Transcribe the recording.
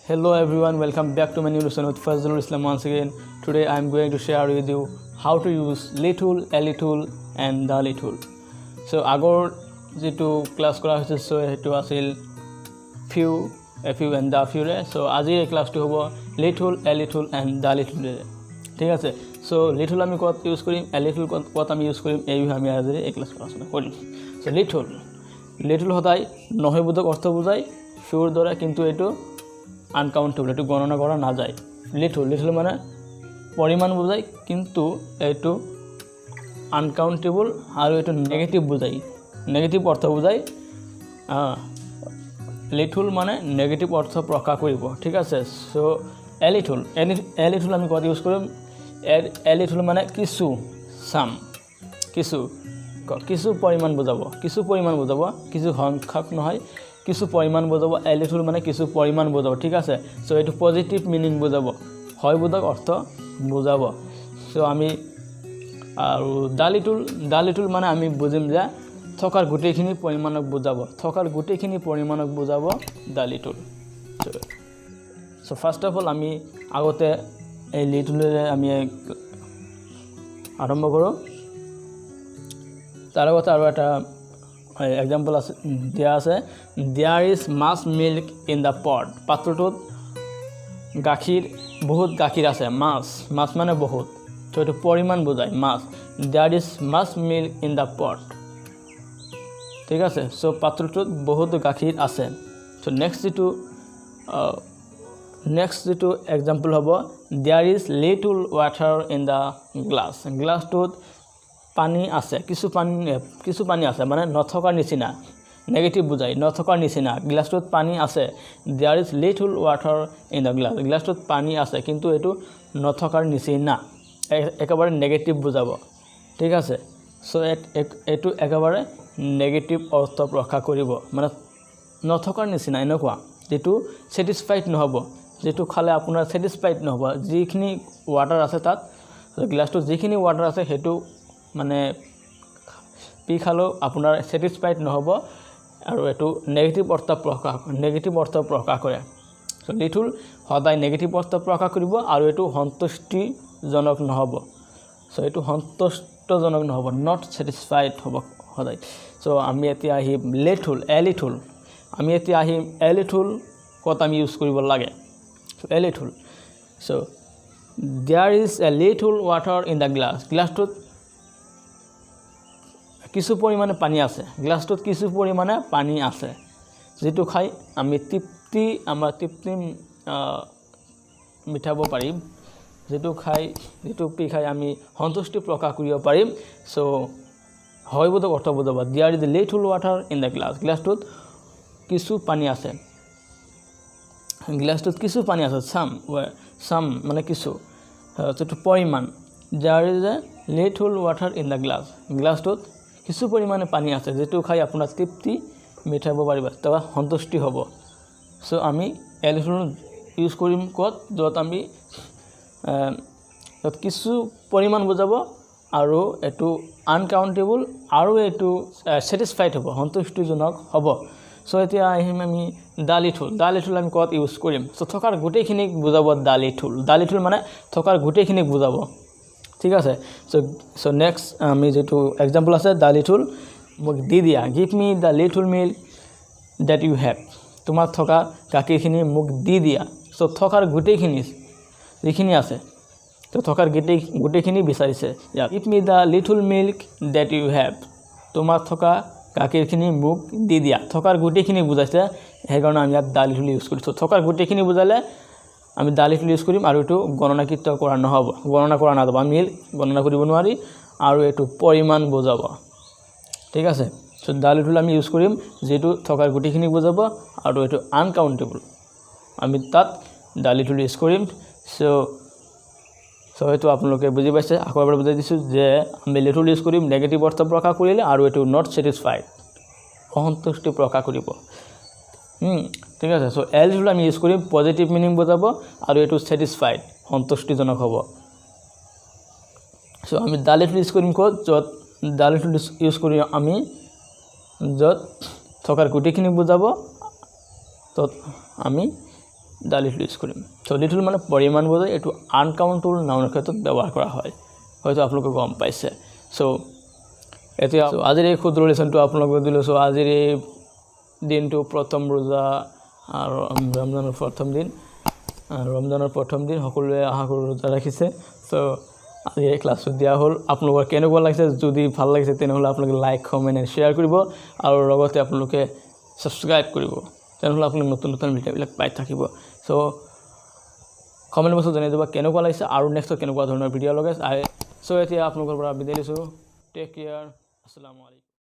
Hello everyone, welcome back to my new lesson with Fazlul Islam once again. Today I am going to share with you how to use lit tool, LE tool and the lit tool. So agor যেটো class কৰা হৈছে so হেতু আছিল few and the few ৰে so আজি এই ক্লাসটো হ'ব lit tool, LE tool and the lit tool ৰে ঠিক আছে সো lit tool আমি কত ইউজ কৰিম LE tool কত আমি ইউজ কৰিম এই আমি আজি এই ক্লাস আলোচনা কৰিম সো lit tool হদাই নহয়বোধক অর্থ বুজাই few দ্বারা কিন্তু এটো আনকাউন্টেবল এটো গণনা করা না যায় lit tool মানে পরিমাণ বুঝাই কিন্তু এটো আনকাউন্টেবল আর এটো নেগেটিভ বুঝাই নেগেটিভ অর্থ বুঝাই lit tool মানে নেগেটিভ অর্থ প্রকাশ কৰিব ঠিক আছে সো LE tool আমি কত ইউজ কৰিম LE tool মানে কিছু সাম কিছু পরিমাণ বুঝাব কিছু সংখ্যক নহয় কিছু পরিমাণ বুঝাব LE tool মানে কিছু পরিমাণ বুঝাব ঠিক আছে সো এটো পজিটিভ মিনিং বুঝাব হয় বোধক অর্থ বুঝাব সো আমি আৰু দালি টুল মানে আমি বুজিম যে থকাৰ গুটেখিনি পৰিমাণক বুজাব দালি টুল সো ফাৰ্স্ট অফ অল আমি আগতে এই lit toolৰে আমি আৰম্ভ কৰো তাৰ আগতে আৰু এটা এক্সাম্পল আছে দিয়া আছে there is much milk in the pot পাত্ৰটোত গাখীৰ বহুত গাখীৰ আছে মাছ মানে বহুত তো এটো পৰিমাণ বুজায় মাছ there is much milk in the pot ঠিক আছে সো পাত্ৰটোত বহুত গাখীৰ আছে সো নেক্সট যেটো এক্সাম্পল হ'ব there is little water in the glass গ্লাছটোত পানী আছে কিছু পানী আছে মানে নথকাৰ নিচিনা নেগেটিভ বুজায় নথকাৰ নিচিনা গ্লাছটোত পানী আছে there is little water in the glass গ্লাছটোত পানী আছে কিন্তু এটো নথকাৰ নিচিনা একেবাৰে নেগেটিভ বুজাব ঠিক আছে সো এটো একেবাৰে নেগেটিভ অৰ্থ প্ৰকাশ কৰিব মানে নথকাৰ নিচিনা এনেকুৱা যেটো স্যাটিসফাইড নহব যেটো খালে আপোনাৰ স্যাটিসফাইড নহব যিখিনি ওয়াটাৰ আছে তাত গ্লাছটো যিখিনি ওয়াটাৰ আছে হেতু মানে পি খালো আপোনাৰ স্যাটিসফাইড নহব আৰু এটো নেগেটিভ অৰ্থ প্ৰকাশ কৰে সো lit tool সদায় নেগেটিভ অৰ্থ প্ৰকাশ কৰিব আৰু এটো সন্তুষ্টিজনক নহব সো এটো সন্তুষ্টজনক নহব নট স্যাটিসফাইড হ'ব সদায় সো আমি এতিয়া আহি LE tool আমি এতিয়া আহি LE tool কত আমি ইউজ কৰিব লাগে so LE tool so there is a little water in the glass গ্লাছটোত কিছু পৰিমাণে পানী আছে গ্লাছটোত কিছু পৰিমাণে পানী আছে যেটো খাই আমি তৃপ্তি মিঠাব পাৰিম যেটো পি খাই আমি সন্তুষ্টি প্ৰকাশ কৰিব পাৰিম সো হয় বোধক অর্থ বুজাব there is a little water in the glass গ্লাছটোত কিছু পানী আছে some মানে কিছু যেটো পৰিমাণ there is a little water in the glass গ্লাছটোত কিছু পৰিমাণে পানী আছে যেটো খাই আপোনাৰ তৃপ্তি মিঠাব পাৰিব তবা সন্তুষ্টি হ'ব সো আমি LE tool ইউজ কৰিম কত যত আমি যত কিছু পৰিমাণ বুজাব আৰু এটো আনকাউন্টেবল আৰু এটো স্যাটিসফাইড হ'ব সন্তুষ্টিজনক হ'ব সো এতিয়া আহিম আমি দালি টুল আমি কত ইউজ কৰিম সো থকাৰ গুটেখিনি বুজাব দালি টুল মানে থকাৰ গুটেখিনি বুজাব ঠিক আছে সো নেক্সট আমি যেটো এক্সাম্পল আছে দালি টুল মোক দি দিয়া give me the little milk that you have তোমার থকা গাখীৰখিনি মোক দি দিয়া সো থকাৰ গুটেখিনি যিখিনি আছে তো থকাৰ গুটেখিনি বিচাৰিছে give me the little milk that you have তোমাৰ থকা গাখীৰখিনি মোক দি দিয়া থকাৰ গুটেখিনি বুজাইছে সেই কাৰণে আমি দালি টুল ইউজ কৰিছো থকাৰ গুটেখিনি বুজালে আমি দালি টুল ইউজ কৰিম আৰু এটো গণনাকৃত কৰা নহব গণনা কৰা না যাব আমি গণনা কৰিব নোৱাৰি আৰু এটো পৰিমাণ বুজাব ঠিক আছে সো দালি টুল আমি ইউজ কৰিম যেটো থকাৰ গুটেখিনি বুজাব আৰু এটো আনকাউন্টেবল আমি তাত দালি টুল ইউজ কৰিম সো এটো আপোনালোকে বুজি পাইছে আকৌ এবাৰ বুজাই দিছো যে আমি lit tool ইউজ কৰিম নেগেটিভ অৰ্থ প্ৰকাশ কৰিলে আৰু এটো নট স্যাটিসফাইড অসন্তুষ্টি প্ৰকাশ কৰিব ঠিক আছে সো LE tool আমি ইউজ কৰিম পজিটিভ মিনিং বুজাব আৰু এটো স্যাটিসফাইড সন্তুষ্টিজনক হ'ব সো আমি দালি টুল ইউজ কৰিম কত যত দালি টুল ইউজ কৰি আমি যত থকাৰ গুটেখিনি বুজাব তত আমি দ্য লিটল ইউজ কৰিম চ' লিটল মানে পৰিমাণ বুজায় এইটো আনকাউণ্টেবল নাউনৰ ক্ষেত্ৰত ব্যৱহাৰ কৰা হয় হয়তো আপোনালোকে গম পাইছে চ' এতিয়া আজিৰ এই ক্ষুদ্ৰ লেচনটো আপোনালোকক দিলোঁ চ' আজিৰ এই দিনটো প্ৰথম ৰোজা আৰু ৰমজানৰ প্ৰথম দিন সকলোৱে আশা কৰোঁ ৰোজা ৰাখিছে চ' আজি এই ক্লাছটো দিয়া হ'ল আপোনালোকৰ কেনেকুৱা লাগিছে যদি ভাল লাগিছে তেনেহ'লে আপোনালোকে লাইক কমেণ্ট এণ্ড শ্বেয়াৰ কৰিব আৰু লগতে আপোনালোকে ছাবস্ক্ৰাইব কৰিব তেনেহ'লে আপোনালোকে নতুন নতুন ভিডিঅ'বিলাক পাই থাকিব চ' কমেণ্ট বক্সত জনাই দিব কেনেকুৱা লাগিছে আৰু নেক্সটত কেনেকুৱা ধৰণৰ ভিডিঅ' লগাই চ' এতিয়া আপোনালোকৰ পৰা বিদায় লৈছোঁ টেক কেয়াৰ আসসালামু আলাইকুম